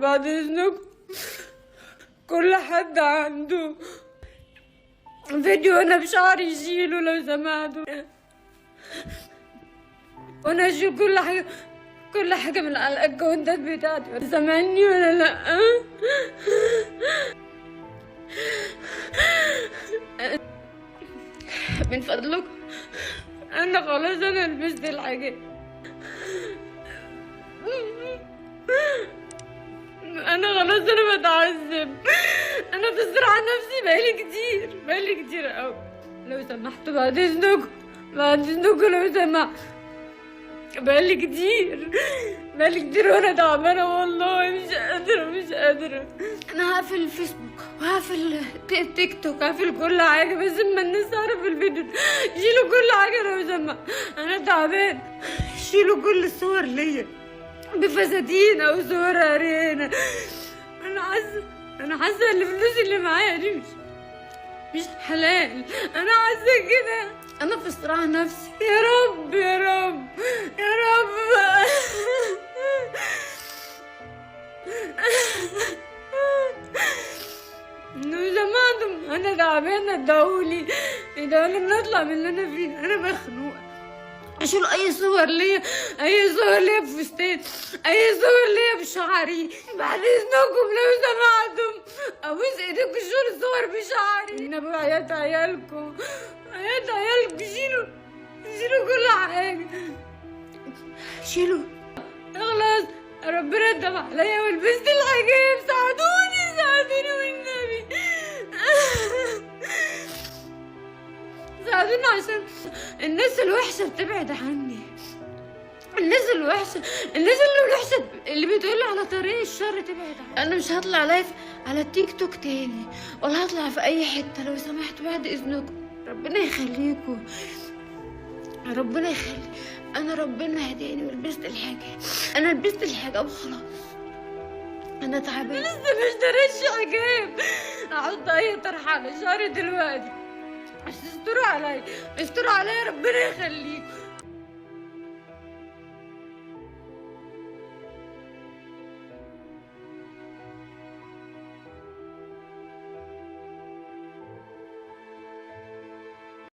بعد اذنكم كل حد عنده فيديو انا بشعري يشيله لو سمحتوا. وانا اشيل كل حاجه من على الاكونتات بتاعتي. سامعني ولا لا؟ من فضلكم انا خلاص انا لبست الحاجات. انا خلاص انا بتعذب. انا بصراحة نفسي بقالي كتير قوي. لو سمحتوا بعد اذنكم لو سمحت، بقالي كتير وانا تعبانة والله مش قادرة. انا هقفل الفيسبوك وهقفل تيك توك، هقفل كل حاجة بس اما الناس تعرف الفيديو. شيلوا كل حاجة لو سمحت، انا تعبان. شيلوا كل الصور ليا بفساتين او صور عريانة. انا حاسة ان الفلوس اللي معايا دي مش حلال. انا حاسة كده. انا في صراع نفسي. يا رب لو سمعتم انا تعبانة ادعولي نطلع من اللي انا فيه. انا مخنوقة. اشيلوا اي صور ليا بفستان، اي صور ليا بشعري بعد اذنكم لو سمعتم. ابوس ايديكم شيلوا الصور بشعري. انا بعيط عيالكم شيلوا كل حاجه. شيلوا خلاص. ربنا ادم عليا ولبست الحجاب. ساعدوني والنبي. ساعدوني عشان الناس الوحشة بتبعد عني. الناس الوحشة اللي بتقولي على طريق الشر تبعد عني. انا مش هطلع لايف على التيك توك تاني ولا هطلع في اي حتة لو سمحتوا بعد اذنكم. ربنا يخليكوا. انا ربنا هداني ولبست الحجاب وخلاص. انا تعبانة لسه ما اشتريتش حجاب. احط اي طرحة على شعري دلوقتي. استروا عليا ربنا يخليكم.